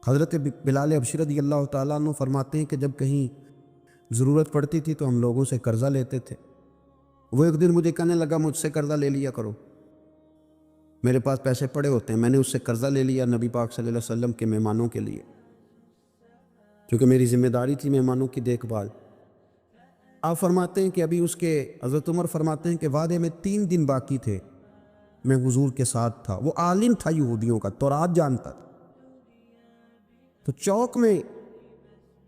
حضرت بلال حبشی رضی اللہ تعالیٰ عنہ فرماتے ہیں کہ جب کہیں ضرورت پڑتی تھی تو ہم لوگوں سے قرضہ لیتے تھے۔ وہ ایک دن مجھے کہنے لگا مجھ سے قرضہ لے لیا کرو، میرے پاس پیسے پڑے ہوتے ہیں۔ میں نے اس سے قرضہ لے لیا نبی پاک صلی اللہ علیہ وسلم کے مہمانوں کے لیے، کیونکہ میری ذمہ داری تھی مہمانوں کی دیکھ بھال۔ آپ فرماتے ہیں کہ ابھی اس کے حضرت عمر فرماتے ہیں کہ وعدے میں 3 دن باقی تھے، میں حضور کے ساتھ تھا۔ وہ عالم تھا یہودیوں کا، تورات جانتا تھا، تو چوک میں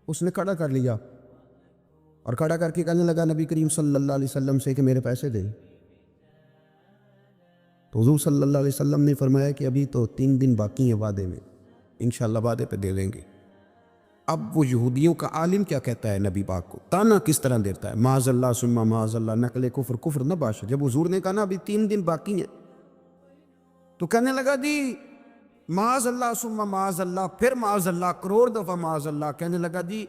اس نے کھڑا کر لیا اور کھڑا کر کے کہنے لگا نبی کریم صلی اللہ علیہ وسلم سے کہ میرے پیسے دے۔ تو حضور صلی اللہ علیہ وسلم نے فرمایا کہ ابھی تو 3 دن باقی ہیں وعدے میں، انشاءاللہ وعدے پہ دے دیں گے۔ اب وہ یہودیوں کا عالم کیا کہتا ہے نبی پاک کو، تانا کس طرح دیتا ہے، معاذ اللہ ثم معاذ اللہ، نقل کفر، کفر نہ باشا۔ جب حضور نے کہا نا ابھی 3 دن باقی ہیں، تو کہنے لگا جی معاذ اللہ ثم معاذ اللہ، پھر معاذ اللہ، کروڑ دفعہ معاذ اللہ۔ کہنے لگا جی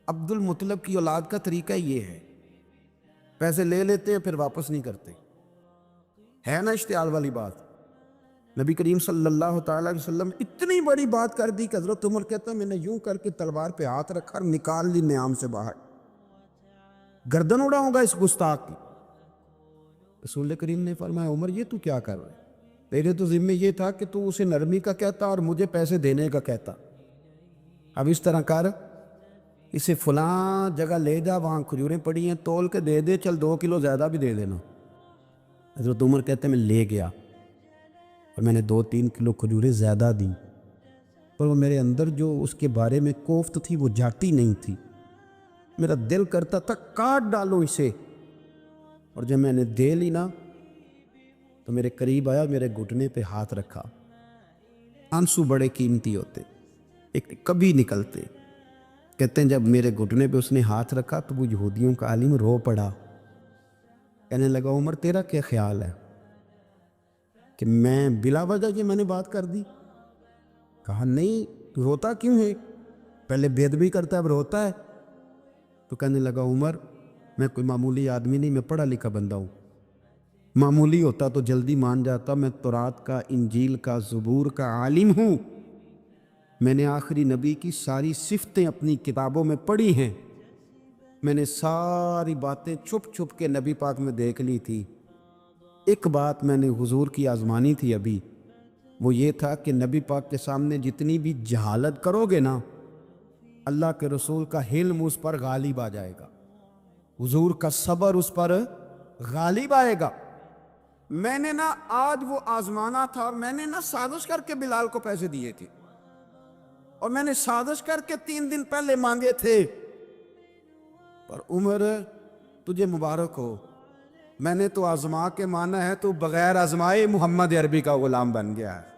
عبد المطلب کی اولاد کا طریقہ یہ ہے، پیسے لے لیتے ہیں پھر واپس نہیں کرتے، ہے نا اشتعال والی بات۔ نبی کریم صلی اللہ تعالیٰ علیہ وسلم اتنی بڑی بات کر دی کہ حضرت عمر کہتا ہے میں نے یوں کر کے تلوار پہ ہاتھ رکھا اور نکال لی نیام سے باہر، گردن اڑاؤں گا اس گستاخ کی۔ رسول کریم نے فرمایا عمر یہ تو کیا کر رہا ہے، تیرے تو ذمہ یہ تھا کہ تو اسے نرمی کا کہتا اور مجھے پیسے دینے کا کہتا۔ اب اس طرح کر، اسے فلاں جگہ لے جا، وہاں کھجوریں پڑی ہیں تول کے دے دے، چل 2 کلو زیادہ بھی دے دینا۔ حضرت عمر کہتے ہیں میں لے گیا اور میں نے 2-3 کلو کھجوریں زیادہ دیں، پر وہ میرے اندر جو اس کے بارے میں کوفت تھی وہ جاتی نہیں تھی، میرا دل کرتا تھا کاٹ ڈالو اسے۔ اور جب میں نے دے لی نا تو میرے قریب آیا، میرے گھٹنے پہ ہاتھ رکھا۔ آنسو بڑے قیمتی ہوتے، ایک کبھی نکلتے۔ کہتے ہیں جب میرے گھٹنے پہ اس نے ہاتھ رکھا تو وہ یہودیوں کا عالم رو پڑا، کہنے لگا عمر تیرا کیا خیال ہے کہ میں بلا وجہ یہ میں نے بات کر دی؟ کہا نہیں، تو روتا کیوں ہے، پہلے بے ادبی کرتا ہے اب روتا ہے۔ تو کہنے لگا عمر میں کوئی معمولی آدمی نہیں، میں پڑھا لکھا بندہ ہوں، معمولی ہوتا تو جلدی مان جاتا، میں تورات کا، انجیل کا، زبور کا عالم ہوں، میں نے آخری نبی کی ساری صفتیں اپنی کتابوں میں پڑھی ہیں، میں نے ساری باتیں چھپ چھپ کے نبی پاک میں دیکھ لی تھی۔ ایک بات میں نے حضور کی آزمانی تھی ابھی، وہ یہ تھا کہ نبی پاک کے سامنے جتنی بھی جہالت کرو گے نا، اللہ کے رسول کا حلم اس پر غالب آ جائے گا، حضور کا صبر اس پر غالب آئے گا۔ میں نے نا آج وہ آزمانا تھا، اور میں نے نا سازش کر کے بلال کو پیسے دیے تھے، اور میں نے سازش کر کے 3 دن پہلے مانگے تھے، پر عمر تجھے مبارک ہو، میں نے تو آزما کے مانا ہے، تو بغیر آزمائے محمد عربی کا غلام بن گیا ہے،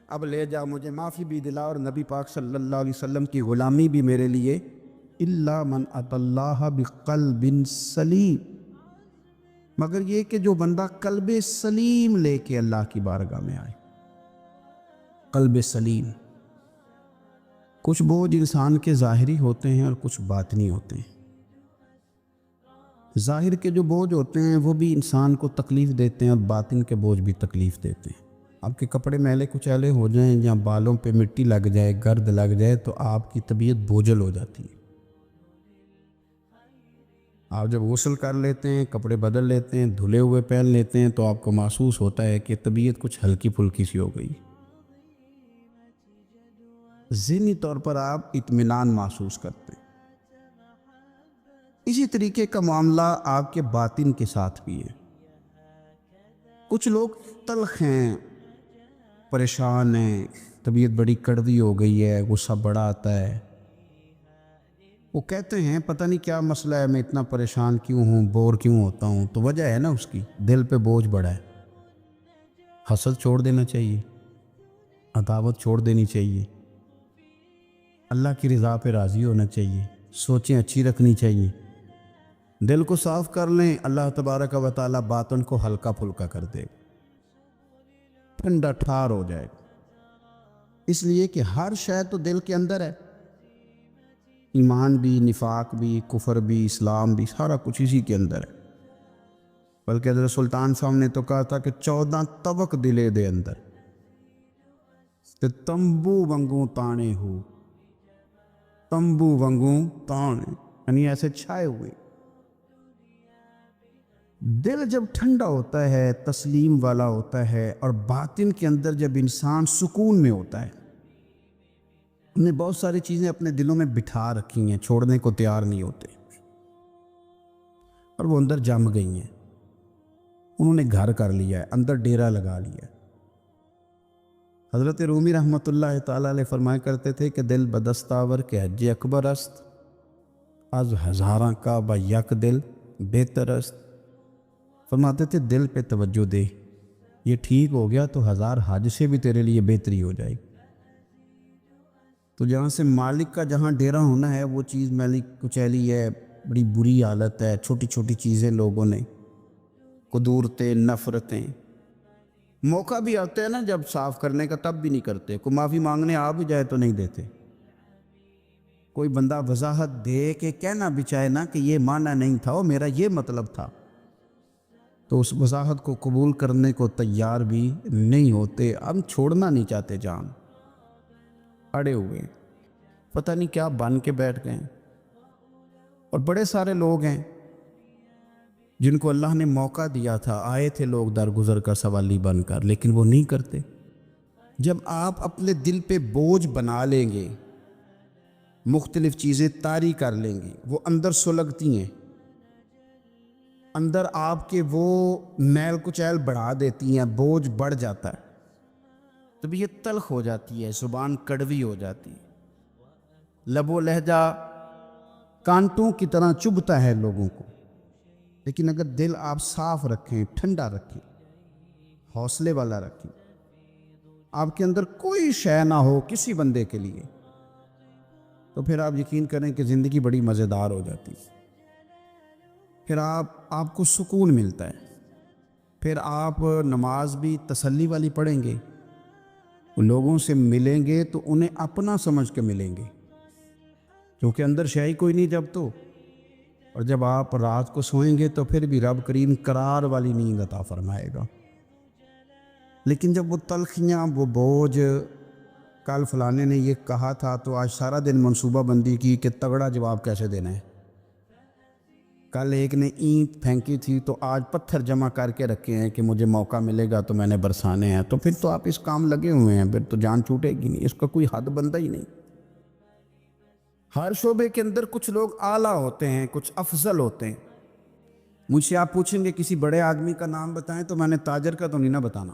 اب لے جا، مجھے معافی بھی دلا، اور نبی پاک صلی اللہ علیہ وسلم کی غلامی بھی میرے لیے الا من اتی اللہ بقلب سلیم، مگر یہ کہ جو بندہ قلب سلیم لے کے اللہ کی بارگاہ میں آئے، قلب سلیم۔ کچھ بوجھ انسان کے ظاہری ہوتے ہیں اور کچھ باطنی ہوتے ہیں۔ ظاہر کے جو بوجھ ہوتے ہیں وہ بھی انسان کو تکلیف دیتے ہیں، اور باطن کے بوجھ بھی تکلیف دیتے ہیں۔ آپ کے کپڑے میلے کچیلے ہو جائیں یا بالوں پہ مٹی لگ جائے، گرد لگ جائے، تو آپ کی طبیعت بوجھل ہو جاتی ہے۔ آپ جب غسل کر لیتے ہیں، کپڑے بدل لیتے ہیں، دھلے ہوئے پہن لیتے ہیں، تو آپ کو محسوس ہوتا ہے کہ طبیعت کچھ ہلکی پھلکی سی ہو گئی، ذہنی طور پر آپ اطمینان محسوس کرتے ہیں۔ اسی طریقے کا معاملہ آپ کے باطن کے ساتھ بھی ہے۔ کچھ لوگ تلخ ہیں، پریشان ہیں، طبیعت بڑی کڑوی ہو گئی ہے، غصہ بڑا آتا ہے، وہ کہتے ہیں پتہ نہیں کیا مسئلہ ہے، میں اتنا پریشان کیوں ہوں، بور کیوں ہوتا ہوں، تو وجہ ہے نا اس کی دل پہ بوجھ بڑا ہے۔ حسد چھوڑ دینا چاہیے، عداوت چھوڑ دینی چاہیے، اللہ کی رضا پہ راضی ہونا چاہیے، سوچیں اچھی رکھنی چاہیے، دل کو صاف کر لیں، اللہ تبارک و تعالیٰ باطن کو ہلکا پھلکا کر دے، ٹھنڈا ٹھار ہو جائے، اس لیے کہ ہر شے تو دل کے اندر ہے، ایمان بھی، نفاق بھی، کفر بھی، اسلام بھی، سارا کچھ اسی کے اندر ہے۔ بلکہ حضرت سلطان صاحب نے تو کہا تھا کہ 14 طبق دلے دے اندر، تے تمبو وانگوں تانے ہو، تمبو وانگوں تانے یعنی ایسے چھائے ہوئے۔ دل جب ٹھنڈا ہوتا ہے، تسلیم والا ہوتا ہے، اور باطن کے اندر جب انسان سکون میں ہوتا ہے، ہم نے بہت ساری چیزیں اپنے دلوں میں بٹھا رکھی ہیں، چھوڑنے کو تیار نہیں ہوتے، اور وہ اندر جم گئی ہیں، انہوں نے گھر کر لیا ہے، اندر ڈیرا لگا لیا ہے۔ حضرت رومی رحمۃ اللہ تعالیٰ علیہ فرمایا کرتے تھے کہ دل بدستاور کے حج اکبر است، از ہزاراں کا با یک دل بہتر است۔ فرماتے تھے دل پہ توجہ دے، یہ ٹھیک ہو گیا تو 1000 حج سے بھی تیرے لیے بہتری ہو جائے گی۔ تو جہاں سے مالک کا جہاں ڈیرا ہونا ہے وہ چیز میلی کچیلی ہے، بڑی بری حالت ہے، چھوٹی چھوٹی چیزیں لوگوں نے، قدورتیں، نفرتیں، موقع بھی آتا ہے نا جب صاف کرنے کا تب بھی نہیں کرتے، کوئی معافی مانگنے آ بھی جائے تو نہیں دیتے، کوئی بندہ وضاحت دے کہ کہنا بھی چاہے نا کہ یہ معنی نہیں تھا، وہ میرا یہ مطلب تھا، تو اس وضاحت کو قبول کرنے کو تیار بھی نہیں ہوتے۔ ہم چھوڑنا نہیں چاہتے، جان اڑے ہوئے، پتہ نہیں کیا بن کے بیٹھ گئے۔ اور بڑے سارے لوگ ہیں جن کو اللہ نے موقع دیا تھا، آئے تھے لوگ درگزر کا سوالی بن کر، لیکن وہ نہیں کرتے۔ جب آپ اپنے دل پہ بوجھ بنا لیں گے، مختلف چیزیں طاری کر لیں گے، وہ اندر سلگتی ہیں، اندر آپ کے وہ میل کچیل بڑھا دیتی ہیں، بوجھ بڑھ جاتا ہے، طبیعت تلخ ہو جاتی ہے، زبان کڑوی ہو جاتی ہے، لب و لہجہ کانٹوں کی طرح چبھتا ہے لوگوں کو۔ لیکن اگر دل آپ صاف رکھیں، ٹھنڈا رکھیں، حوصلے والا رکھیں، آپ کے اندر کوئی شے نہ ہو کسی بندے کے لیے، تو پھر آپ یقین کریں کہ زندگی بڑی مزیدار ہو جاتی ہے۔ پھر آپ کو سکون ملتا ہے، پھر آپ نماز بھی تسلی والی پڑھیں گے، لوگوں سے ملیں گے تو انہیں اپنا سمجھ کے ملیں گے، کیونکہ اندر شے ہی کوئی نہیں جب تو۔ اور جب آپ رات کو سوئیں گے تو پھر بھی رب کریم قرار والی نیند عطا فرمائے گا۔ لیکن جب وہ تلخیاں، وہ بوجھ، کل فلانے نے یہ کہا تھا تو آج سارا دن منصوبہ بندی کی کہ تگڑا جواب کیسے دینا ہے، کل ایک نے اینٹ پھینکی تھی تو آج پتھر جمع کر کے رکھے ہیں کہ مجھے موقع ملے گا تو میں نے برسانے ہیں، تو پھر تو آپ اس کام لگے ہوئے ہیں، پھر تو جان چھوٹے گی نہیں، اس کا کوئی حد بندہ ہی نہیں۔ ہر شعبے کے اندر کچھ لوگ اعلیٰ ہوتے ہیں، کچھ افضل ہوتے ہیں۔ مجھ سے آپ پوچھیں گے کسی بڑے آدمی کا نام بتائیں تو میں نے تاجر کا تو نہیں نہ بتانا،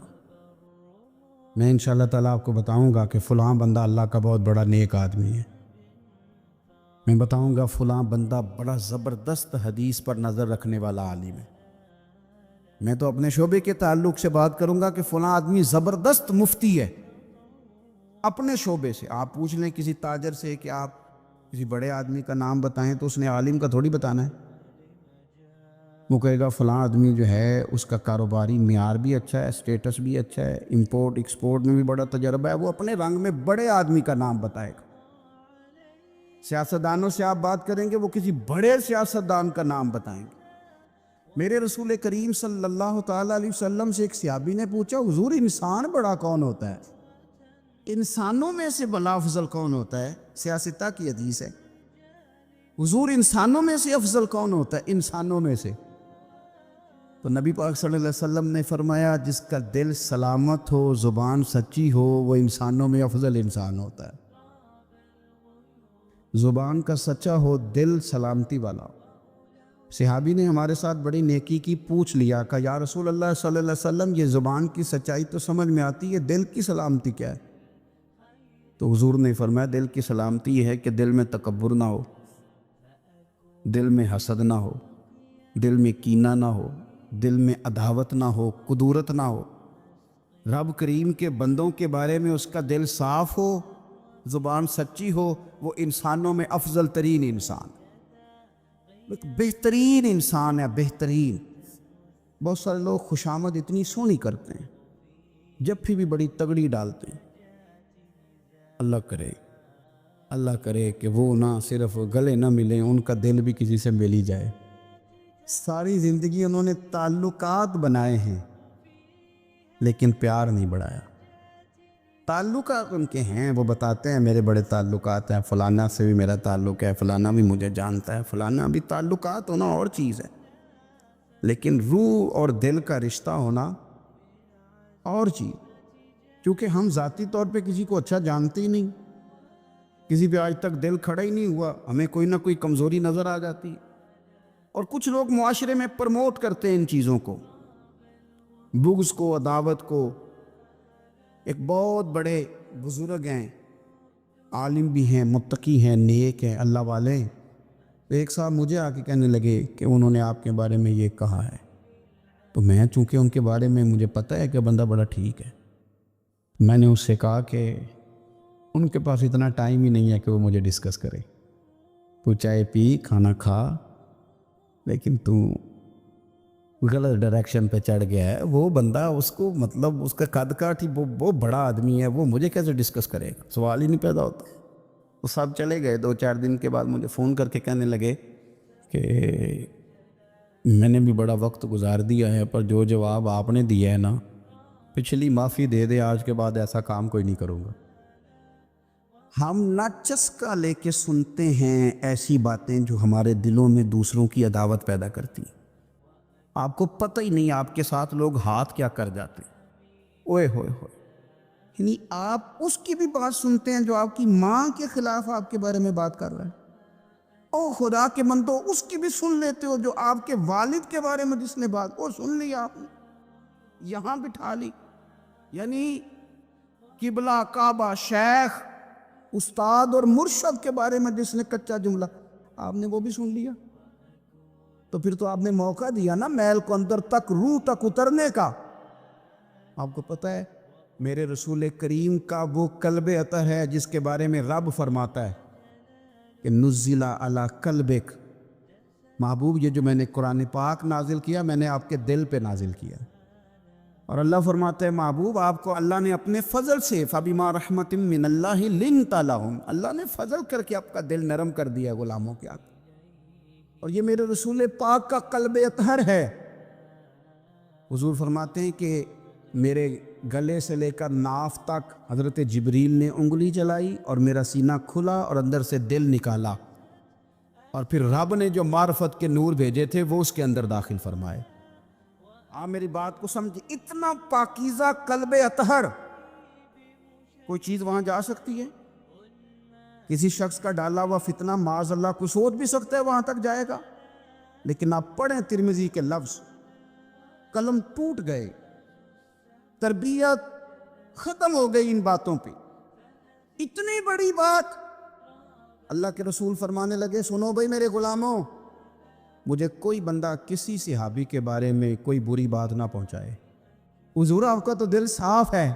میں انشاءاللہ تعالیٰ آپ کو بتاؤں گا کہ فلاں بندہ اللہ کا بہت بڑا نیک آدمی ہے، میں بتاؤں گا فلاں بندہ بڑا زبردست حدیث پر نظر رکھنے والا عالم ہے۔ میں تو اپنے شعبے کے تعلق سے بات کروں گا کہ فلاں آدمی زبردست مفتی ہے، اپنے شعبے سے۔ آپ پوچھ لیں کسی تاجر سے کہ آپ کسی بڑے آدمی کا نام بتائیں تو اس نے عالم کا تھوڑی بتانا ہے، وہ کہے گا فلاں آدمی جو ہے اس کا کاروباری معیار بھی اچھا ہے، اسٹیٹس بھی اچھا ہے، امپورٹ ایکسپورٹ میں بھی بڑا تجربہ ہے، وہ اپنے رنگ میں بڑے آدمی کا نام بتائے گا۔ سیاستدانوں سے آپ بات کریں گے، وہ کسی بڑے سیاستدان کا نام بتائیں گے۔ میرے رسول کریم صلی اللہ تعالیٰ علیہ وسلم سے ایک صحابی نے پوچھا، حضور انسان بڑا کون ہوتا ہے؟ انسانوں میں سے بلا افضل کون ہوتا ہے؟ سیاستہ کی حدیث ہے، حضور انسانوں میں سے افضل کون ہوتا ہے؟ انسانوں میں سے۔ تو نبی پاک صلی اللہ علیہ وسلم نے فرمایا جس کا دل سلامت ہو، زبان سچی ہو، وہ انسانوں میں افضل انسان ہوتا ہے۔ زبان کا سچا ہو، دل سلامتی والا ہو۔ صحابی نے ہمارے ساتھ بڑی نیکی کی، پوچھ لیا کہ یا رسول اللہ صلی اللہ علیہ وسلم یہ زبان کی سچائی تو سمجھ میں آتی ہے، دل کی سلامتی کیا ہے؟ تو حضور نے فرمایا دل کی سلامتی یہ ہے کہ دل میں تکبر نہ ہو، دل میں حسد نہ ہو، دل میں کینہ نہ ہو، دل میں عداوت نہ ہو، کدورت نہ ہو، رب کریم کے بندوں کے بارے میں اس کا دل صاف ہو، زبان سچی ہو، وہ انسانوں میں افضل ترین انسان، ایک بہترین انسان ہے، بہترین۔ بہت سارے لوگ خوشامد اتنی سونی کرتے ہیں، جب بھی بڑی تگڑی ڈالتے ہیں۔ اللہ کرے کہ وہ نہ صرف گلے نہ ملیں، ان کا دل بھی کسی سے مل ہی جائے۔ ساری زندگی انہوں نے تعلقات بنائے ہیں لیکن پیار نہیں بڑھایا، تعلقات ان کے ہیں، وہ بتاتے ہیں میرے بڑے تعلقات ہیں، فلانا سے بھی میرا تعلق ہے، فلانا بھی مجھے جانتا ہے، فلانا بھی۔ تعلقات ہونا اور چیز ہے، لیکن روح اور دل کا رشتہ ہونا اور چیز۔ کیونکہ ہم ذاتی طور پہ کسی کو اچھا جانتے ہی نہیں، کسی پہ آج تک دل کھڑا ہی نہیں ہوا، ہمیں کوئی نہ کوئی کمزوری نظر آ جاتی ہے۔ اور کچھ لوگ معاشرے میں پرموٹ کرتے ہیں ان چیزوں کو، بغض کو، عداوت کو۔ ایک بہت بڑے بزرگ ہیں، عالم بھی ہیں، متقی ہیں، نیک ہیں، اللہ والے ہیں۔ تو ایک صاحب مجھے آ کے کہنے لگے کہ انہوں نے آپ کے بارے میں یہ کہا ہے۔ تو میں چونکہ ان کے بارے میں مجھے پتہ ہے کہ بندہ بڑا ٹھیک ہے، میں نے اس سے کہا کہ ان کے پاس اتنا ٹائم ہی نہیں ہے کہ وہ مجھے ڈسکس کرے۔ تو چائے پی، کھانا کھا، لیکن تو غلط ڈائریکشن پہ چڑھ گیا ہے۔ وہ بندہ، اس کو مطلب اس کا قد کاٹھ ہی وہ بڑا آدمی ہے، وہ مجھے کیسے ڈسکس کرے گا؟ سوال ہی نہیں پیدا ہوتا۔ وہ سب چلے گئے۔ 2-4 دن کے بعد مجھے فون کر کے کہنے لگے کہ میں نے بھی بڑا وقت گزار دیا ہے، پر جو جواب آپ نے دیا ہے نا، پچھلی معافی دے دے، آج کے بعد ایسا کام کوئی نہیں کروں گا۔ ہم نہ چسکا لے کے سنتے ہیں ایسی باتیں جو ہمارے دلوں میں دوسروں کی عداوت پیدا کرتی ہیں۔ آپ کو پتہ ہی نہیں آپ کے ساتھ لوگ ہاتھ کیا کر جاتے ہیں۔ اوئے ہوئے ہوئے، یعنی آپ اس کی بھی بات سنتے ہیں جو آپ کی ماں کے خلاف آپ کے بارے میں بات کر رہا ہے۔ او خدا کے بندو، اس کی بھی سن لیتے ہو جو آپ کے والد کے بارے میں جس نے بات، وہ سن لی آپ نے، یہاں بٹھا لی۔ یعنی قبلہ، کعبہ، شیخ، استاد اور مرشد کے بارے میں جس نے کچا جملہ، آپ نے وہ بھی سن لیا۔ تو پھر تو آپ نے موقع دیا نا میل کو اندر تک، روح تک اترنے کا۔ آپ کو پتہ ہے میرے رسول کریم کا وہ قلب عطر ہے جس کے بارے میں رب فرماتا ہے کہ نزل علی قلبک، محبوب یہ جو میں نے قرآن پاک نازل کیا، میں نے آپ کے دل پہ نازل کیا۔ اور اللہ فرماتا ہے محبوب آپ کو اللہ نے اپنے فضل سے، فَبِمَا رَحْمَةٍ مِّنَ اللَّهِ لِنْتَ لَهُمْ، اللہ نے فضل کر کے آپ کا دل نرم کر دیا غلاموں کے آگے۔ اور یہ میرے رسول پاک کا قلب اطہر ہے۔ حضور فرماتے ہیں کہ میرے گلے سے لے کر ناف تک حضرت جبریل نے انگلی چلائی اور میرا سینہ کھلا اور اندر سے دل نکالا، اور پھر رب نے جو معرفت کے نور بھیجے تھے وہ اس کے اندر داخل فرمائے۔ آپ میری بات کو سمجھے، اتنا پاکیزہ قلب اطہر، کوئی چیز وہاں جا سکتی ہے؟ کسی شخص کا ڈالا ہوا فتنہ معاذ اللہ کو سوچ بھی سکتا ہے وہاں تک جائے گا؟ لیکن آپ پڑھیں ترمذی کے لفظ، قلم ٹوٹ گئے، تربیت ختم ہو گئی ان باتوں پہ۔ اتنی بڑی بات اللہ کے رسول فرمانے لگے، سنو بھائی میرے غلاموں، مجھے کوئی بندہ کسی صحابی کے بارے میں کوئی بری بات نہ پہنچائے۔ حضور آپ کا تو دل صاف ہے،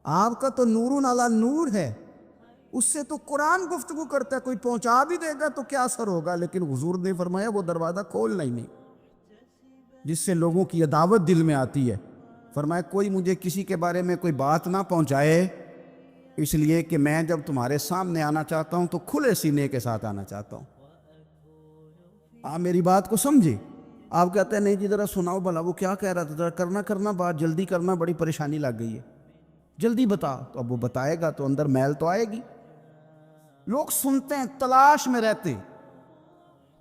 آپ کا تو نور علی نور ہے، اس سے تو قرآن گفتگو کرتا ہے، کوئی پہنچا بھی دے گا تو کیا اثر ہوگا؟ لیکن حضور نے فرمایا وہ دروازہ کھولنا ہی نہیں جس سے لوگوں کی عداوت دل میں آتی ہے۔ فرمایا کوئی مجھے کسی کے بارے میں کوئی بات نہ پہنچائے، اس لیے کہ میں جب تمہارے سامنے آنا چاہتا ہوں تو کھلے سینے کے ساتھ آنا چاہتا ہوں۔ آپ میری بات کو سمجھے؟ آپ کہتے ہیں نہیں جی ذرا سناؤ بھلا وہ کیا کہہ رہا تھا، ذرا کرنا بات جلدی کرنا، بڑی پریشانی لگ گئی ہے، جلدی بتا۔ تو اب وہ بتائے گا تو اندر میل تو آئے گی۔ لوگ سنتے ہیں، تلاش میں رہتے ہیں۔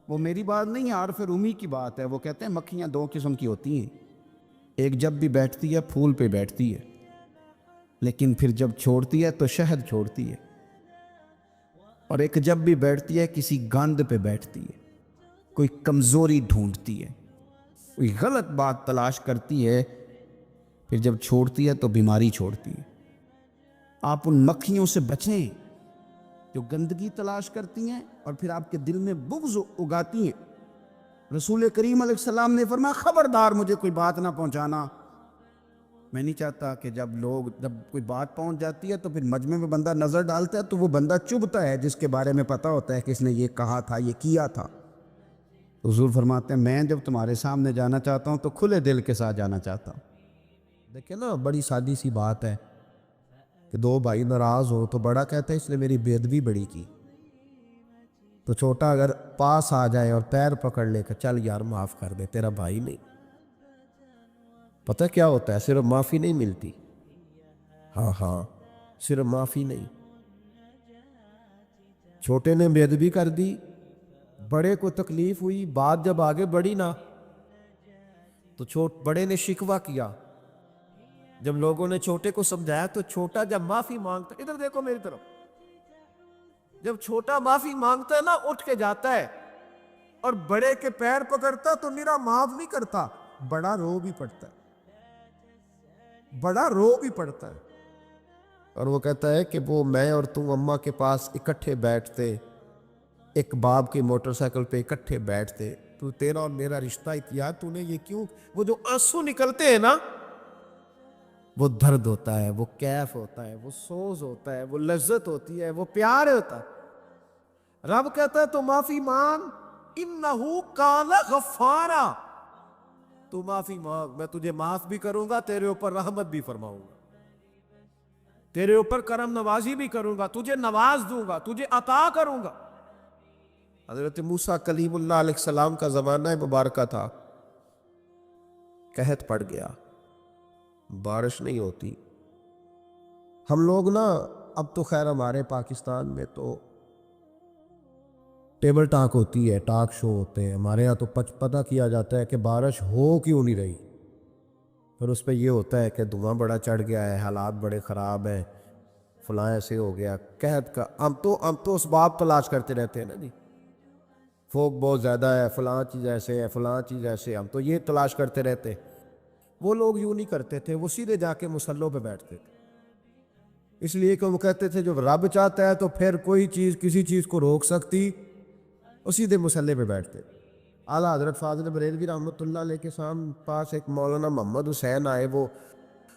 وہ میری بات نہیں ہے، عارف رومی کی بات ہے۔ وہ کہتے ہیں مکھیاں 2 قسم کی ہوتی ہیں، ایک جب بھی بیٹھتی ہے پھول پہ بیٹھتی ہے، لیکن پھر جب چھوڑتی ہے تو شہد چھوڑتی ہے، اور ایک جب بھی بیٹھتی ہے کسی گند پہ بیٹھتی ہے، کوئی کمزوری ڈھونڈتی ہے، کوئی غلط بات تلاش کرتی ہے، پھر جب چھوڑتی ہے تو بیماری چھوڑتی ہے۔ آپ ان مکھیوں سے بچیں جو گندگی تلاش کرتی ہیں اور پھر آپ کے دل میں بغض اگاتی ہیں۔ رسول کریم علیہ السلام نے فرمایا خبردار مجھے کوئی بات نہ پہنچانا۔ میں نہیں چاہتا کہ جب کوئی بات پہنچ جاتی ہے تو پھر مجمع میں بندہ نظر ڈالتا ہے تو وہ بندہ چبھتا ہے جس کے بارے میں پتہ ہوتا ہے کہ اس نے یہ کہا تھا، یہ کیا تھا۔ حضور فرماتے ہیں میں جب تمہارے سامنے جانا چاہتا ہوں تو کھلے دل کے ساتھ جانا چاہتا ہوں۔ دیکھیں نا، بڑی سادی سی بات ہے کہ 2 بھائی ناراض ہو تو بڑا کہتا ہے اس نے میری بے ادبی بڑی کی، تو چھوٹا اگر پاس آ جائے اور پیر پکڑ لے کہ چل یار معاف کر دے، تیرا بھائی نہیں۔ پتہ کیا ہوتا ہے؟ صرف معافی نہیں ملتی، ہاں صرف معافی نہیں، چھوٹے نے بے ادبی کر دی، بڑے کو تکلیف ہوئی، بات جب آگے بڑھی نا تو بڑے نے شکوہ کیا، جب لوگوں نے چھوٹے کو سمجھایا تو چھوٹا جب معافی مانگتا، ادھر دیکھو میری طرف، جب چھوٹا معافی مانگتا ہے نا اٹھ کے جاتا ہے اور بڑے کے پیر پکڑتا تو میرا معاف نہیں کرتا، بڑا رو بھی پڑتا ہے، بڑا رو بھی پڑتا ہے، اور وہ کہتا ہے کہ وہ میں اور تم اماں کے پاس اکٹھے بیٹھتے، ایک باپ کی موٹر سائیکل پہ اکٹھے بیٹھتے، تو تیرا اور میرا رشتہ اتیا تو نے یہ کیوں، وہ جو آنسو نکلتے ہیں نا وہ درد ہوتا ہے، وہ کیف ہوتا ہے، وہ سوز ہوتا ہے، وہ لذت ہوتی ہے، وہ پیار ہوتا ہے۔ رب کہتا ہے تو معافی مانگ، انہو کان غفارا، تو معافی مانگ، میں تجھے معاف بھی کروں گا، تیرے اوپر رحمت بھی فرماؤں گا، تیرے اوپر کرم نوازی بھی کروں گا، تجھے نواز دوں گا، تجھے عطا کروں گا۔ حضرت موسیٰ کلیم اللہ علیہ السلام کا زمانہ مبارکہ تھا، قحط پڑ گیا، بارش نہیں ہوتی۔ ہم لوگ نا اب تو خیر ہمارے پاکستان میں تو ٹیبل ٹاک ہوتی ہے، ٹاک شو ہوتے ہیں، ہمارے ہاں تو پتہ کیا جاتا ہے کہ بارش ہو کیوں نہیں رہی، پھر اس پہ یہ ہوتا ہے کہ دھواں بڑا چڑھ گیا ہے، حالات بڑے خراب ہیں، فلاں ایسے ہو گیا، قحط کا ہم تو اسباب تلاش کرتے رہتے ہیں نا جی، فوگ بہت زیادہ ہے، فلاں چیز ایسے ہے، فلاں چیز ایسے، ہم تو یہ تلاش کرتے رہتے۔ وہ لوگ یوں نہیں کرتے تھے، وہ سیدھے جا کے مصلوں پہ بیٹھتے تھے، اس لیے کہ وہ کہتے تھے جب رب چاہتا ہے تو پھر کوئی چیز کسی چیز کو روک سکتی، وہ سیدھے مصلے پہ بیٹھتے۔ اعلیٰ حضرت فاضل بریلوی رحمۃ اللہ علیہ کے پاس ایک مولانا محمد حسین آئے، وہ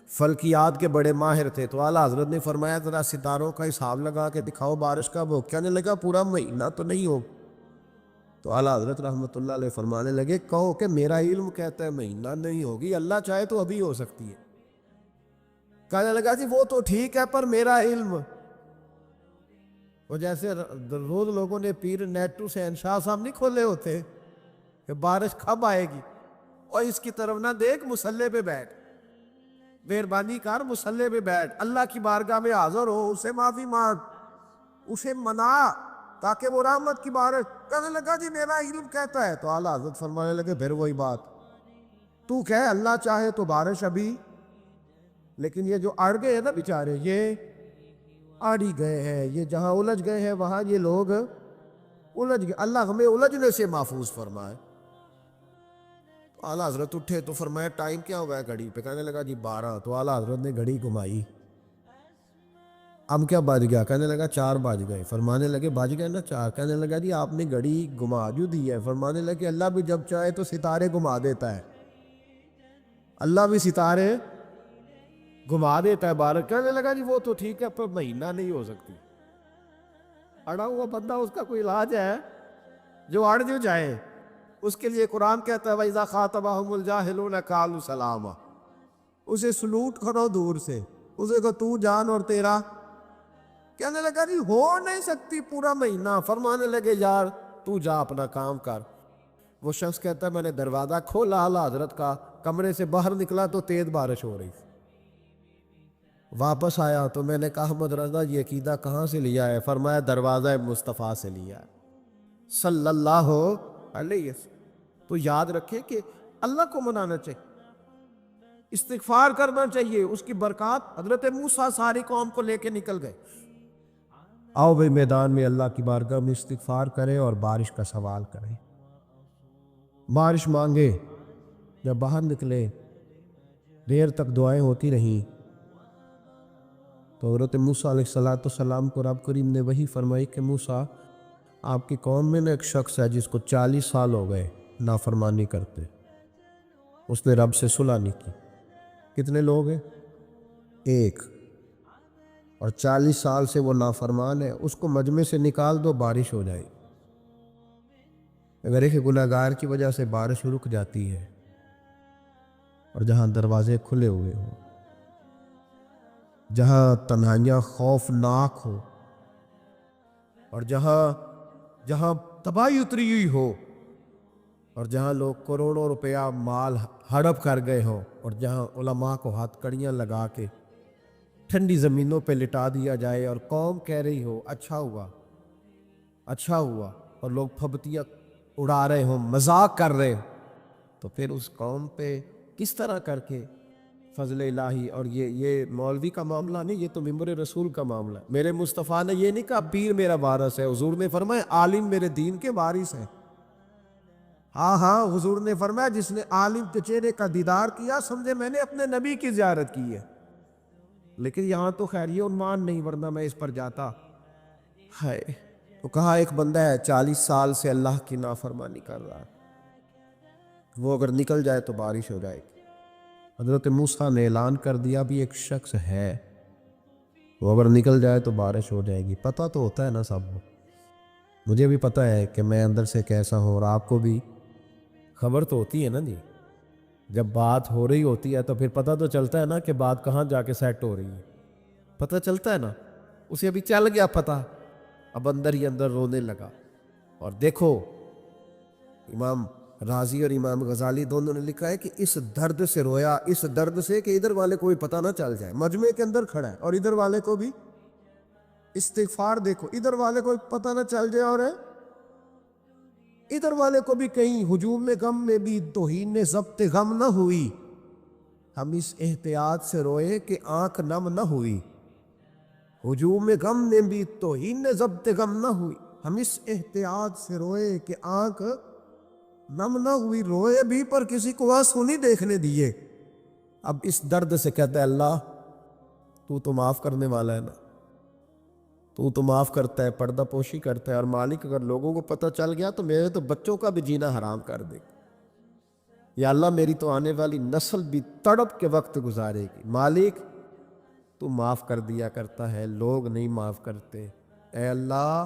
فلکیات کے بڑے ماہر تھے، تو اعلیٰ حضرت نے فرمایا ذرا ستاروں کا حساب لگا کے دکھاؤ بارش کا، وہ کہنے لگا پورا مہینہ تو نہیں ہو، تو اعلیٰ حضرت رحمۃ اللہ علیہ فرمانے لگے کہو کہ میرا علم کہتا ہے مہینہ نہیں ہوگی، اللہ چاہے تو ابھی ہو سکتی ہے۔ کہنے لگا جی وہ تو ٹھیک ہے پر میرا علم، وہ جیسے روز لوگوں نے پیر نیٹو حسین شاہ صاحب نہیں کھولے ہوتے کہ بارش کب آئے گی، اور اس کی طرف نہ دیکھ، مصلے پہ بیٹھ، مہربانی کر مصلے پہ بیٹھ، اللہ کی بارگاہ میں حاضر ہو، اسے معافی مانگ، اسے منا تاکہ وہ رحمت کی بارش۔ کہنے لگا جی میرا علم کہتا ہے، تو اعلیٰ حضرت فرمانے لگے پھر وہی بات، تو کہہ اللہ چاہے تو بارش ابھی، لیکن یہ جو اڑ گئے ہیں نا بیچارے، یہ آڑی گئے ہیں، یہ جہاں الجھ گئے ہیں وہاں یہ لوگ الجھ گئے، اللہ ہمیں الجھنے سے محفوظ فرمائے۔ تو اعلیٰ حضرت اٹھے تو فرمایا ٹائم کیا ہوا ہے گھڑی پہ، کہنے لگا جی 12، تو اعلیٰ حضرت نے گھڑی گھمائی، اب کیا بج گیا، کہنے لگا 4 بج گئے، فرمانے لگے بج گئے نا 4، کہنے لگا جی آپ نے گھڑی گھما جو دی ہے، فرمانے لگے اللہ بھی جب چاہے تو ستارے گھما دیتا ہے، اللہ بھی ستارے گھما دیتا ہے بارش۔ کہنے لگا جی وہ تو ٹھیک ہے پر مہینہ نہیں ہو سکتی، اڑا ہوا بندہ اس کا کوئی علاج ہے، جو اڑ جو جائے اس کے لیے قرآن کہتا ہے وَإِذَا خَاطَبَهُمُ الْجَاهِلُونَ قَالُوا سَلَامًا، اسے سلوٹ کرو دور سے، اسے کہ تو جان اور تیرا۔ کہنے لگا جی ہو نہیں سکتی پورا مہینہ، فرمانے لگے یار تو جا اپنا کام کر۔ وہ شخص کہتا ہے میں نے دروازہ کھولا اعلیٰ حضرت کا، کمرے سے باہر نکلا تو تیز بارش ہو رہی تھی، واپس آیا تو میں نے کہا احمد رضا یہ عقیدہ کہاں سے لیا ہے، فرمایا دروازہ مصطفیٰ سے لیا ہے صلی اللہ علیہ وسلم۔ تو یاد رکھیں کہ اللہ کو منانا چاہیے، استغفار کرنا چاہیے، اس کی برکات۔ حضرت موسیٰ ساری قوم کو لے کے نکل گئے، آؤ بھائی میدان میں اللہ کی بارگاہ میں استغفار کریں اور بارش کا سوال کریں، بارش مانگے۔ جب باہر نکلے دیر تک دعائیں ہوتی رہیں تو حضرت موسیٰ علیہ السلام کو رب کریم نے وحی فرمائی کہ موسیٰ آپ کی قوم میں ایک شخص ہے جس کو 40 سال ہو گئے نافرمانی کرتے، اس نے رب سے صلح نہیں کی۔ کتنے لوگ ہیں؟ ایک، اور 40 سال سے وہ نافرمان ہے، اس کو مجمع سے نکال دو بارش ہو جائے۔ اگر ایک گناہگار کی وجہ سے بارش رک جاتی ہے اور جہاں دروازے کھلے ہوئے ہوں، جہاں تنہائیاں خوفناک ہو، اور جہاں تباہی اتری ہوئی ہو، اور جہاں لوگ کروڑوں روپیہ مال ہڑپ کر گئے ہوں، اور جہاں علماء کو ہاتھ کڑیاں لگا کے ٹھنڈی زمینوں پہ لٹا دیا جائے اور قوم کہہ رہی ہو اچھا ہوا اچھا ہوا، اور لوگ پھبتیاں اڑا رہے ہوں، مذاق کر رہے ہوں، تو پھر اس قوم پہ کس طرح کر کے فضل الہی، اور یہ مولوی کا معاملہ نہیں، یہ تو ممبر رسول کا معاملہ ہے۔ میرے مصطفیٰ نے یہ نہیں کہا پیر میرا وارث ہے، حضور نے فرمایا عالم میرے دین کے وارث ہے۔ ہاں حضور نے فرمایا جس نے عالم کے چہرے کا دیدار کیا سمجھے میں نے اپنے نبی کی زیارت کی ہے۔ لیکن یہاں تو خیر یہ عنوان نہیں، ورنہ میں اس پر جاتا۔ ہے تو کہا ایک بندہ ہے 40 سال سے اللہ کی نافرمانی کر رہا ہے، وہ اگر نکل جائے تو بارش ہو جائے گی۔ حضرت موسیٰ نے اعلان کر دیا بھی ایک شخص ہے، وہ اگر نکل جائے تو بارش ہو جائے گی۔ پتہ تو ہوتا ہے نا سب کو، مجھے بھی پتہ ہے کہ میں اندر سے کیسا ہوں، اور آپ کو بھی خبر تو ہوتی ہے نا جی۔ جب بات ہو رہی ہوتی ہے تو پھر پتہ تو چلتا ہے نا کہ بات کہاں جا کے سیٹ ہو رہی ہے، پتہ چلتا ہے نا۔ اسے ابھی چل گیا پتہ، اب اندر ہی اندر رونے لگا۔ اور دیکھو امام رازی اور امام غزالی دونوں نے لکھا ہے کہ اس درد سے رویا، اس درد سے کہ ادھر والے کو بھی پتہ نہ چل جائے، مجمع کے اندر کھڑا ہے اور ادھر والے کو بھی استغفار، دیکھو ادھر والے کو پتہ نہ چل جائے اور ادھر والے کو بھی کہیں ہجوم غم میں بھی توہین ضبط غم نہ ہوئی، ہم اس احتیاط سے روئے کہ آنکھ نم نہ ہوئی۔ ہجوم غم میں بھی توہین ضبط غم نہ ہوئی، ہم اس احتیاط سے روئے کہ آنکھ نم نہ ہوئی، روئے بھی پر کسی کو آنسو نہیں دیکھنے دیے۔ اب اس درد سے کہتا ہے اللہ تو معاف کرنے والا ہے نا، تو معاف کرتا ہے، پردہ پوشی کرتا ہے، اور مالک اگر لوگوں کو پتہ چل گیا تو میرے تو بچوں کا بھی جینا حرام کر دے گا، یا اللہ میری تو آنے والی نسل بھی تڑپ کے وقت گزارے گی۔ مالک تو معاف کر دیا کرتا ہے، لوگ نہیں معاف کرتے، اے اللہ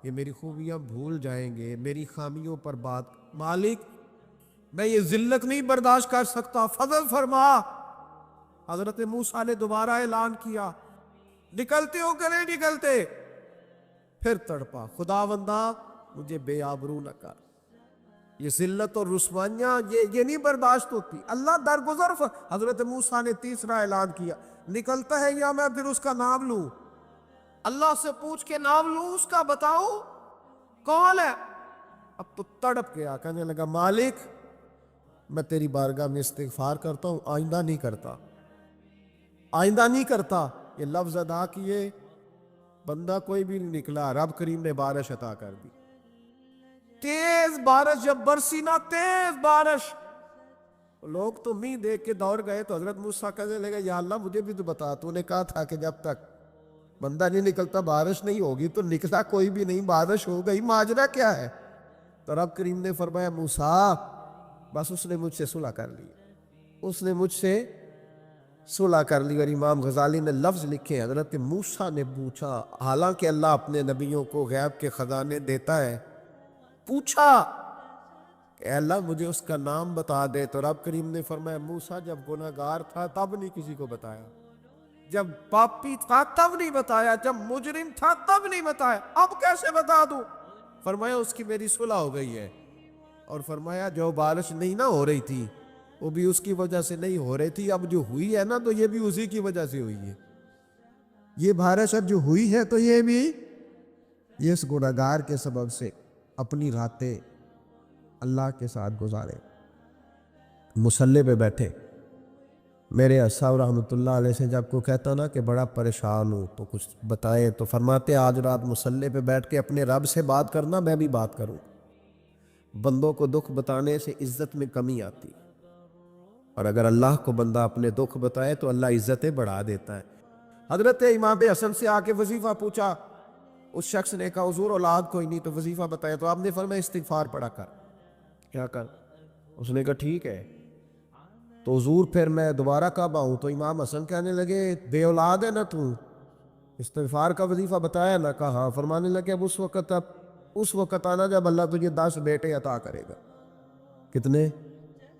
یہ میری خوبیاں بھول جائیں گے، میری خامیوں پر بات، مالک میں یہ ذلت نہیں برداشت کر سکتا، فضل فرما۔ حضرت موسیٰ نے دوبارہ اعلان کیا، نکلتے ہو کہ نہیں نکلتے؟ پھر تڑپا، خداوندا مجھے بے آبرو نہ کر، یہ ذلت اور رسوائیاں یہ نہیں برداشت ہوتی، اللہ درگزر حضرت موسیٰ نے تیسرا اعلان کیا، نکلتا ہے یا میں پھر اس کا نام لوں؟ اللہ سے پوچھ کے نام لوں اس کا، بتاؤ کون ہے؟ اب تو تڑپ گیا، کہنے لگا مالک میں تیری بارگاہ میں استغفار کرتا ہوں، آئندہ نہیں کرتا، آئندہ نہیں کرتا۔ یہ لفظ ادا کیے، بندہ کوئی بھی نہیں نکلا، رب کریم نے بارش عطا کر دی، تیز بارش جب برسی نا، تیز بارش، لوگ تو نہیں دیکھ کے دوڑ گئے، تو حضرت موسیٰ کہنے لگا یا اللہ مجھے بھی تو بتا، تو نے کہا تھا کہ جب تک بندہ نہیں نکلتا بارش نہیں ہوگی، تو نکلا کوئی بھی نہیں، بارش ہو گئی، ماجرا کیا ہے؟ تو رب کریم نے فرمایا موسیٰ بس اس نے مجھ سے صلح کر لی، اس نے مجھ سے صلح کر لی۔ اور امام غزالی نے لفظ لکھے، حضرت موسیٰ نے پوچھا، حالانکہ اللہ اپنے نبیوں کو غیب کے خزانے دیتا ہے، پوچھا کہ اے اللہ مجھے اس کا نام بتا دے، تو رب کریم نے فرمایا موسیٰ جب گناہ گار تھا تب نہیں کسی کو بتایا، جب پاپی تھا تب نہیں بتایا، جب مجرم تھا تب نہیں بتایا، اب کیسے بتا دوں؟ فرمایا اس کی میری صلح ہو گئی ہے، اور فرمایا جو بارش نہیں نہ ہو رہی تھی وہ بھی اس کی وجہ سے نہیں ہو رہی تھی، اب جو ہوئی ہے نا تو یہ بھی اسی کی وجہ سے ہوئی ہے، یہ بارش اب جو ہوئی ہے تو یہ بھی اس گناہگار کے سبب سے اپنی راتیں اللہ کے ساتھ گزارے۔ مصلی پہ بیٹھے، میرے اصحاب رحمۃ اللہ علیہ سے جب کوئی کہتا نا کہ بڑا پریشان ہوں تو کچھ بتائیں، تو فرماتے آج رات مصلی پہ بیٹھ کے اپنے رب سے بات کرنا، میں بھی بات کروں۔ بندوں کو دکھ بتانے سے عزت میں کمی آتی، اور اگر اللہ کو بندہ اپنے دکھ بتائے تو اللہ عزتیں بڑھا دیتا ہے۔ حضرت امام حسن سے آ کے وظیفہ پوچھا، اس شخص نے کہا حضور اولاد کوئی نہیں تو وظیفہ بتایا، تو آپ نے فرمایا استغفار پڑھا کر، کیا کر؟ اس نے کہا ٹھیک ہے، تو حضور پھر میں دوبارہ کب آؤں؟ تو امام حسن کہنے لگے بے اولاد ہے نا تو، استغفار کا وظیفہ بتایا نا؟ کہا ہاں۔ فرمانے لگے اب اس وقت آنا جب اللہ تجھے 10 بیٹے عطا کرے گا۔ کتنے؟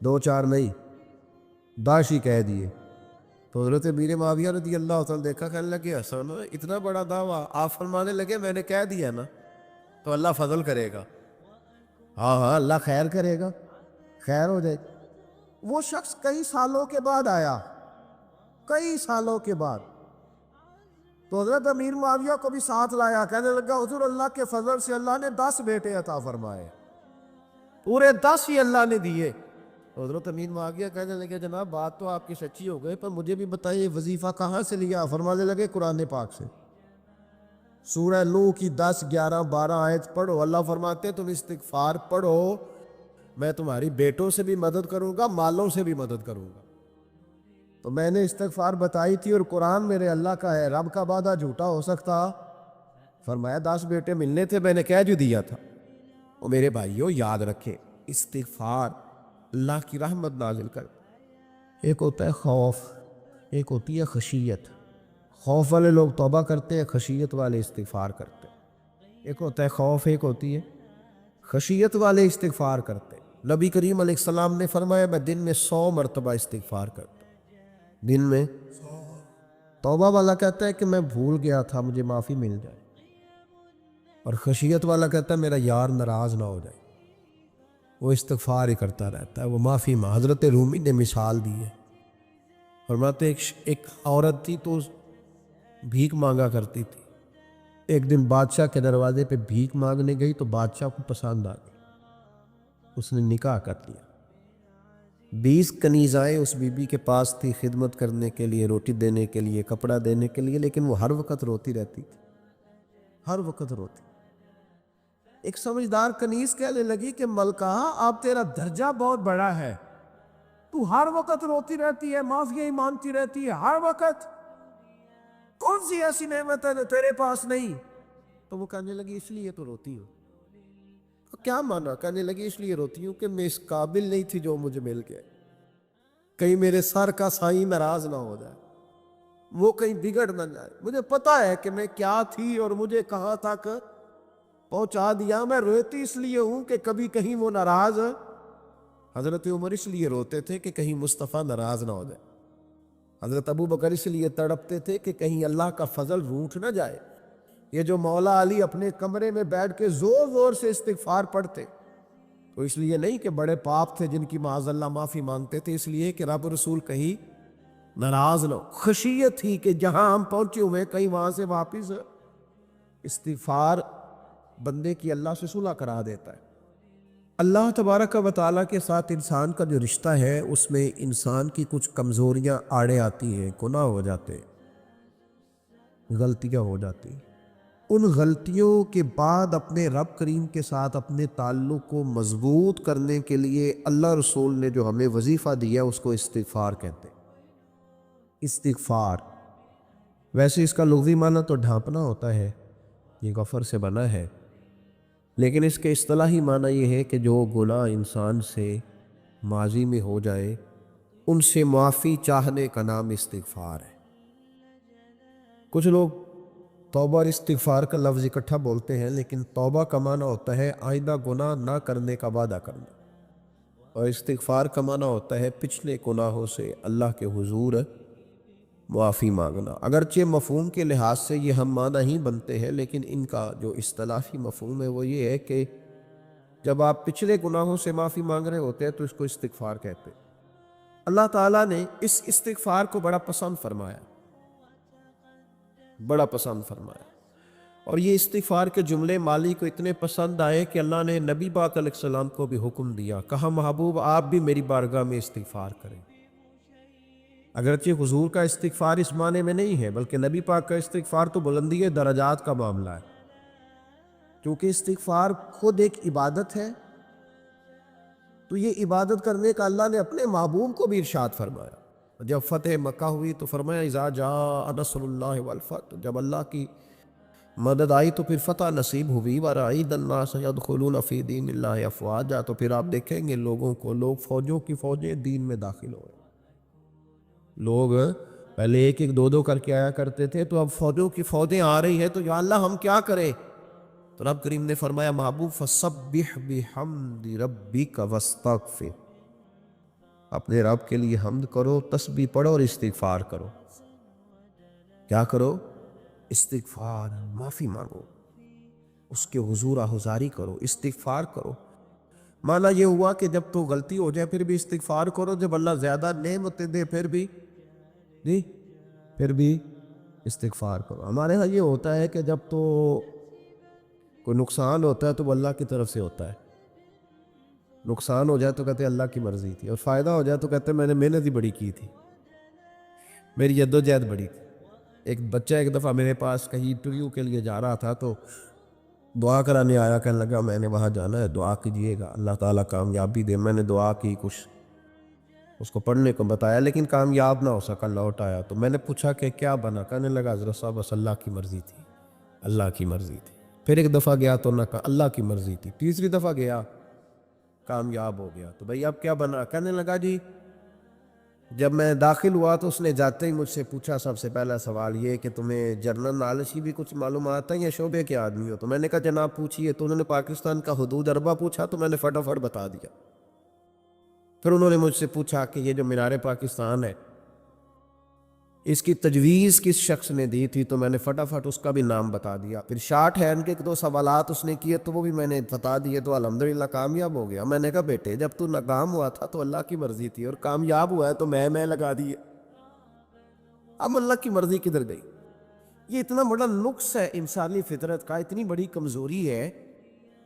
2 4 نہیں، 10 ہی کہہ دیے۔ تو حضرت امیر معاویہ رضی اللہ تعالیٰ دیکھا، کہنے لگے حسن اتنا بڑا دعویٰ؟ آپ فرمانے لگے میں نے کہہ دیا نا تو اللہ فضل کرے گا، ہاں اللہ خیر کرے گا، خیر ہو جائے۔ وہ شخص کئی سالوں کے بعد آیا، کئی سالوں کے بعد، تو حضرت امیر معاویہ کو بھی ساتھ لایا، کہنے لگا حضور اللہ کے فضل سے اللہ نے 10 بیٹے عطا فرمائے، پورے 10 ہی اللہ نے دیے۔ حضرت امیر معاویہ کہنے لگے جناب بات تو آپ کی سچی ہو گئی، پر مجھے بھی بتائیے یہ وظیفہ کہاں سے لیا؟ فرمانے لگے قرآن پاک سے، سورہ نوح کی 10، 11، 12 آیت پڑھو۔ اللہ فرماتے تم استغفار پڑھو، میں تمہاری بیٹوں سے بھی مدد کروں گا، مالوں سے بھی مدد کروں گا۔ تو میں نے استغفار بتائی تھی، اور قرآن میرے اللہ کا ہے، رب کا وعدہ جھوٹا ہو سکتا؟ فرمایا 10 بیٹے ملنے تھے، میں نے کہہ جو دیا تھا۔ اور میرے بھائیوں یاد رکھیں، استغفار اللہ کی رحمت نازل کر۔ ایک ہوتا ہے خوف، ایک ہوتی ہے خشیت۔ خوف والے لوگ توبہ کرتے ہیں، خشیت والے استغفار کرتے ہیں۔ ایک ہوتا ہے خوف، ایک ہوتی ہے خشیت والے استغفار کرتے ہیں۔ نبی کریم علیہ السلام نے فرمایا میں دن میں 100 مرتبہ استغفار کرتا ہوں، دن میں۔ توبہ والا کہتا ہے کہ میں بھول گیا تھا، مجھے معافی مل جائے، اور خشیت والا کہتا ہے میرا یار ناراض نہ ہو جائے، وہ استغفار ہی کرتا رہتا ہے، وہ معافی ماں۔ حضرت رومی نے مثال دی ہے، فرماتے ایک عورت تھی تو بھیک مانگا کرتی تھی۔ ایک دن بادشاہ کے دروازے پہ بھیک مانگنے گئی تو بادشاہ کو پسند آ گئی، اس نے نکاح کر لیا۔ 20 کنیزائیں اس بی بی کے پاس تھی خدمت کرنے کے لیے، روٹی دینے کے لیے، کپڑا دینے کے لیے، لیکن وہ ہر وقت روتی رہتی تھی، ہر وقت روتی۔ ایک سمجھدار کنیز کہنے لگی کہ ملکہ اب تیرا درجہ بہت بڑا ہے، تو ہر وقت روتی رہتی ہے، معافی ہی مانگتی رہتی ہے ہر وقت، کون سی ایسی نعمت ہے جو تیرے پاس نہیں؟ تو وہ کہنے لگی اس لیے تو روتی ہوں۔ تو کیا مانا؟ کہنے لگی اس لیے روتی ہوں کہ میں اس قابل نہیں تھی جو مجھے مل گیا، کہیں میرے سر کا سائیں ناراض نہ ہو جائے، وہ کہیں بگڑ نہ جائے، مجھے پتا ہے کہ میں کیا تھی اور مجھے کہاں تک پہنچا دیا، میں روتی اس لیے ہوں کہ کبھی کہیں وہ ناراض۔ حضرت عمر اس لیے روتے تھے کہ کہیں مصطفیٰ ناراض نہ ہو جائے، حضرت ابو بکر اس لیے تڑپتے تھے کہ کہیں اللہ کا فضل روٹھ نہ جائے۔ یہ جو مولا علی اپنے کمرے میں بیٹھ کے زور زور سے استغفار پڑھتے، تو اس لیے نہیں کہ بڑے پاپ تھے جن کی معاذ اللہ معافی مانگتے تھے، اس لیے کہ رب رسول کہیں ناراض نہ ہو۔ خشیت ہی کہ جہاں ہم پہنچے ہوئے کہیں وہاں سے واپس۔ استغفار بندے کی اللہ سے صلح کرا دیتا ہے۔ اللہ تبارک و تعالیٰ کے ساتھ انسان کا جو رشتہ ہے اس میں انسان کی کچھ کمزوریاں آڑے آتی ہیں، گناہ ہو جاتے ہیں، غلطیاں ہو جاتی ہیں۔ ان غلطیوں کے بعد اپنے رب کریم کے ساتھ اپنے تعلق کو مضبوط کرنے کے لیے اللہ رسول نے جو ہمیں وظیفہ دیا اس کو استغفار کہتے ہیں۔ استغفار ویسے اس کا لغوی معنی تو ڈھانپنا ہوتا ہے، یہ غفر سے بنا ہے، لیکن اس کے اصطلاحی معنی یہ ہے کہ جو گناہ انسان سے ماضی میں ہو جائے ان سے معافی چاہنے کا نام استغفار ہے۔ کچھ لوگ توبہ اور استغفار کا لفظ اکٹھا بولتے ہیں، لیکن توبہ کا معنی ہوتا ہے آئندہ گناہ نہ کرنے کا وعدہ کرنا، اور استغفار کا معنی ہوتا ہے پچھلے گناہوں سے اللہ کے حضور معافی مانگنا۔ اگرچہ مفہوم کے لحاظ سے یہ ہم معنی ہی بنتے ہیں، لیکن ان کا جو اصطلاحی مفہوم ہے وہ یہ ہے کہ جب آپ پچھلے گناہوں سے معافی مانگ رہے ہوتے ہیں تو اس کو استغفار کہتے ہیں۔ اللہ تعالیٰ نے اس استغفار کو بڑا پسند فرمایا، بڑا پسند فرمایا، اور یہ استغفار کے جملے مالی کو اتنے پسند آئے کہ اللہ نے نبی پاک علیہ السلام کو بھی حکم دیا، کہا محبوب آپ بھی میری بارگاہ میں استغفار کریں۔ اگرچہ حضور کا استغفار اس معنی میں نہیں ہے، بلکہ نبی پاک کا استغفار تو بلندی درجات کا معاملہ ہے، کیونکہ استغفار خود ایک عبادت ہے، تو یہ عبادت کرنے کا اللہ نے اپنے محبوب کو بھی ارشاد فرمایا۔ جب فتح مکہ ہوئی تو فرمایا اذا جاء نصر اللہ والفتح، جب اللہ کی مدد آئی تو پھر فتح نصیب ہوئی، وَرَأَيْتَ النَّاسَ يَدْخُلُونَ فِي دِينِ اللَّهِ أَفْوَاجًا، تو پھر آپ دیکھیں گے لوگوں کو، لوگ فوجوں کی فوجیں دین میں داخل ہوئے۔ لوگ پہلے ایک ایک دو دو کر کے آیا کرتے تھے، تو اب فوجوں کی فوجیں آ رہی ہیں، تو یا اللہ ہم کیا کریں؟ تو رب کریم نے فرمایا محبوب فَسَبِّحْ بِحَمْدِ رَبِّكَ وَاسْتَغْفِرْ، اپنے رب کے لیے حمد کرو، تسبیح پڑھو اور استغفار کرو۔ کیا کرو؟ استغفار، معافی مانگو، اس کے حضور آہذاری کرو، استغفار کرو۔ معنی یہ ہوا کہ جب تو غلطی ہو جائے پھر بھی استغفار کرو، جب اللہ زیادہ نعمتیں دے پھر بھی استغفار کرو. ہمارے ہاں یہ ہوتا ہے کہ جب تو کوئی نقصان ہوتا ہے تو وہ اللہ کی طرف سے ہوتا ہے. نقصان ہو جائے تو کہتے ہیں اللہ کی مرضی تھی, اور فائدہ ہو جائے تو کہتے ہیں میں نے محنت ہی بڑی کی تھی, میری جد و جہد بڑی تھی. ایک بچہ ایک دفعہ میرے پاس کہیں انٹرویو کے لیے جا رہا تھا, تو دعا کرانے آیا, کہنے لگا میں نے وہاں جانا ہے, دعا کیجیے گا اللہ تعالیٰ کامیابی دے. میں نے دعا کی, کچھ اس کو پڑھنے کو بتایا, لیکن کامیاب نہ ہو سکا, لوٹ آیا. تو میں نے پوچھا کہ کیا بنا, کہنے لگا حضرت صاحب بس اللہ کی مرضی تھی, اللہ کی مرضی تھی. پھر ایک دفعہ گیا تو نہ کہا اللہ کی مرضی تھی. تیسری دفعہ گیا, کامیاب ہو گیا. تو بھئی اب کیا بنا, کہنے لگا جی جب میں داخل ہوا تو اس نے جاتے ہی مجھ سے پوچھا سب سے پہلا سوال یہ کہ تمہیں جنرل نالج کی بھی کچھ معلومات ہیں یا شعبے کے آدمی ہو. تو میں نے کہا جناب پوچھیے. تو انہوں نے پاکستان کا حدود اربہ پوچھا, تو میں نے فٹافٹ بتا دیا. پھر انہوں نے مجھ سے پوچھا کہ یہ جو مینار پاکستان ہے اس کی تجویز کس شخص نے دی تھی, تو میں نے فٹافٹ اس کا بھی نام بتا دیا. پھر شارٹ ہینڈ کے ایک دو سوالات اس نے کیے تو وہ بھی میں نے بتا دیے, تو الحمدللہ کامیاب ہو گیا. میں نے کہا بیٹے جب تو ناکام ہوا تھا تو اللہ کی مرضی تھی, اور کامیاب ہوا ہے تو میں لگا دیے. اب اللہ کی مرضی کدھر گئی؟ یہ اتنا بڑا نقص ہے انسانی فطرت کا, اتنی بڑی کمزوری ہے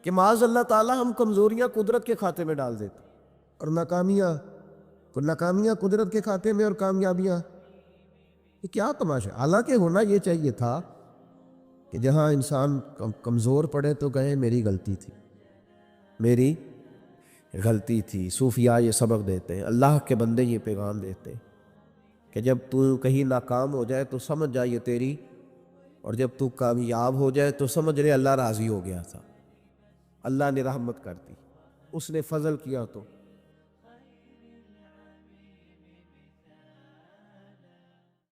کہ معاذ اللہ تعالیٰ ہم کمزوریاں قدرت کے کھاتے میں ڈال دیتے, اور ناکامیاں قدرت کے کھاتے میں, اور کامیابیاں. یہ کیا تماشا. حالانکہ ہونا یہ چاہیے تھا کہ جہاں انسان کمزور پڑے تو کہے میری غلطی تھی, میری غلطی تھی. صوفیاء یہ سبق دیتے ہیں, اللہ کے بندے یہ پیغام دیتے ہیں کہ جب تو کہیں ناکام ہو جائے تو سمجھ جا یہ تیری, اور جب تو کامیاب ہو جائے تو سمجھ رہے اللہ راضی ہو گیا تھا, اللہ نے رحمت کر دی, اس نے فضل کیا. تو